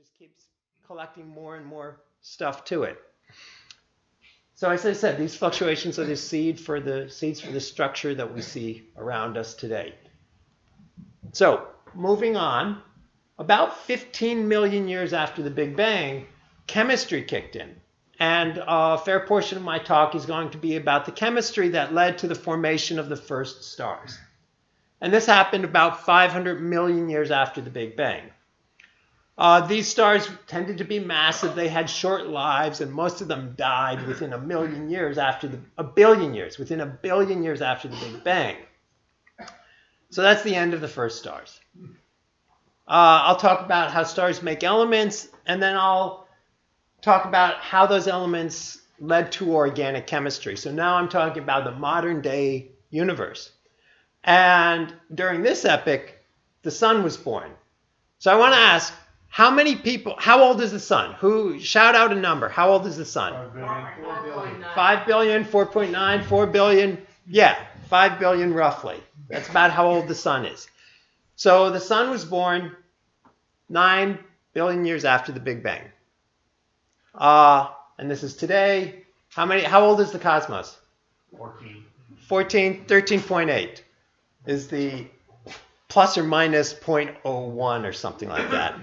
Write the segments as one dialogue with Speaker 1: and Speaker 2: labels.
Speaker 1: just keeps collecting more and more stuff to it. So as I said, these fluctuations are the seeds for the structure that we see around us today. So moving on, about 15 million years after the Big Bang, chemistry kicked in. And a fair portion of my talk is going to be about the chemistry that led to the formation of the first stars. And this happened about 500 million years after the Big Bang. These stars tended to be massive. They had short lives, and most of them died within a billion years after the Big Bang. So that's the end of the first stars. I'll talk about how stars make elements, and then I'll talk about how those elements led to organic chemistry. So now I'm talking about the modern day universe. And during this epoch, the sun was born. So I want to ask, how old is the sun? Who, shout out a number. How old is the sun? 5 billion, 4.9, 4 billion. Yeah, 5 billion roughly. That's about how old the sun is. So the sun was born 9 billion years after the Big Bang. And this is today. How old is the cosmos? 13.8 is the plus or minus 0.01 or something like that.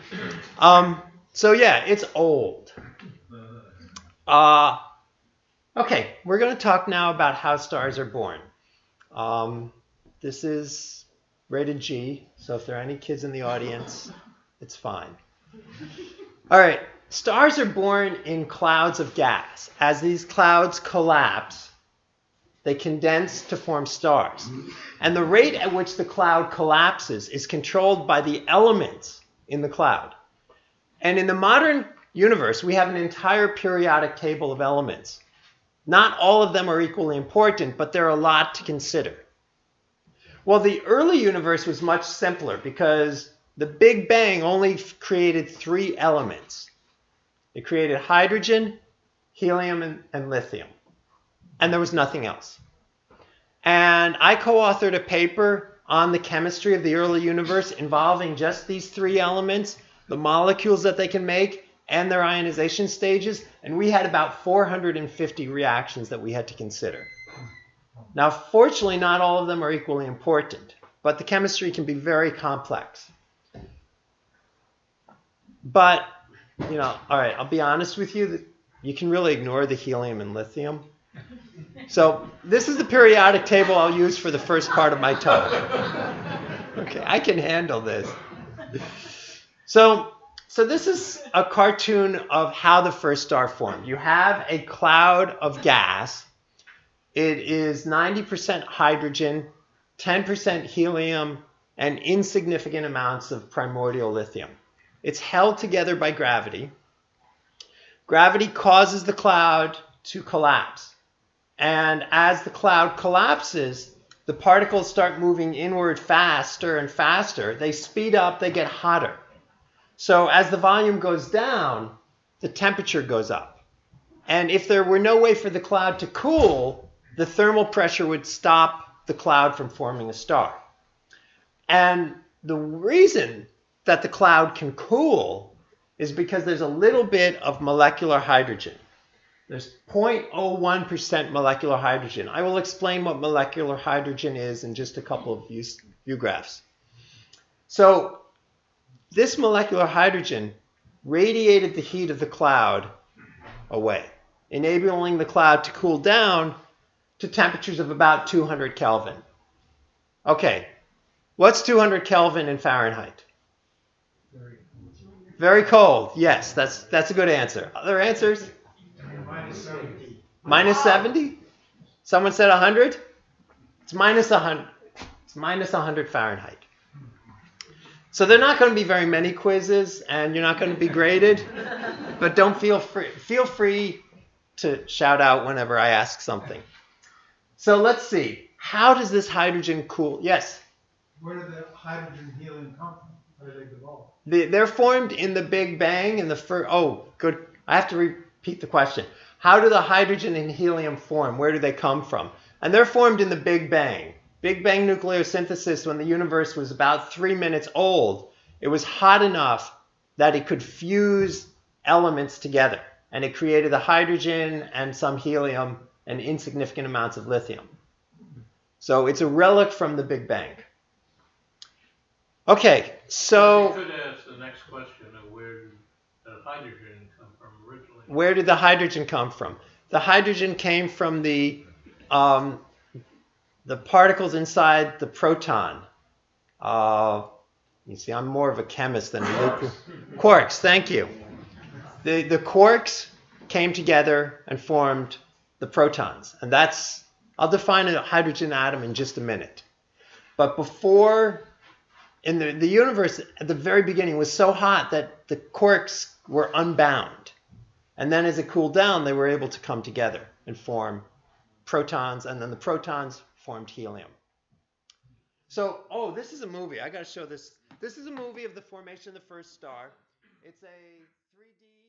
Speaker 1: So yeah, it's old. Okay, we're going to talk now about how stars are born. This is rated G, so if there are any kids in the audience, it's fine. All right, stars are born in clouds of gas. As these clouds collapse, they condense to form stars. And the rate at which the cloud collapses is controlled by the elements in the cloud. And in the modern universe, we have an entire periodic table of elements. Not all of them are equally important, but there are a lot to consider. Well, the early universe was much simpler because the Big Bang only created 3 elements. It created hydrogen, helium, and lithium. And there was nothing else. And I co-authored a paper on the chemistry of the early universe involving just these 3 elements, the molecules that they can make, and their ionization stages. And we had about 450 reactions that we had to consider. Now, fortunately, not all of them are equally important, but the chemistry can be very complex. But, all right, I'll be honest with you, you can really ignore the helium and lithium. So this is the periodic table I'll use for the first part of my talk. Okay, I can handle this. So this is a cartoon of how the first star formed. You have a cloud of gas. It is 90% hydrogen, 10% helium, and insignificant amounts of primordial lithium. It's held together by gravity. Gravity causes the cloud to collapse. And as the cloud collapses, the particles start moving inward faster and faster. They speed up, they get hotter. So as the volume goes down, the temperature goes up. And if there were no way for the cloud to cool, the thermal pressure would stop the cloud from forming a star. And the reason that the cloud can cool is because there's a little bit of molecular hydrogen. There's 0.01% molecular hydrogen. I will explain what molecular hydrogen is in just a couple of view graphs. So this molecular hydrogen radiated the heat of the cloud away, enabling the cloud to cool down to temperatures of about 200 Kelvin. Okay, what's 200 Kelvin in Fahrenheit? Very cold. Yes, that's a good answer. Other answers?
Speaker 2: Minus 70.
Speaker 1: Minus 70? Someone said 100? It's minus 100. It's minus 100 Fahrenheit. So there are not going to be very many quizzes, and you're not going to be graded. But don't feel free to shout out whenever I ask something. So let's see. How does this hydrogen cool? Yes?
Speaker 2: Where did the hydrogen and helium come from? How did they develop?
Speaker 1: They're formed in the Big Bang in the first... Oh, good. I have to repeat the question. How do the hydrogen and helium form? Where do they come from? And they're formed in the Big Bang. Big Bang nucleosynthesis, when the universe was about 3 minutes old, it was hot enough that it could fuse elements together. And it created the hydrogen and some helium and insignificant amounts of lithium. So it's a relic from the Big Bang. Okay, so
Speaker 3: you could ask the next question of where did the hydrogen come from originally?
Speaker 1: Where did the hydrogen come from? The hydrogen came from the particles inside the proton. You see, I'm more of a chemist than a quarks. Thank you. The quarks came together and formed the protons, and I'll define a hydrogen atom in just a minute. But before, in the universe at the very beginning was so hot that the quarks were unbound. And then as it cooled down, they were able to come together and form protons, and then the protons formed helium. So, this is a movie. I got to show this. This is a movie of the formation of the first star. It's a 3D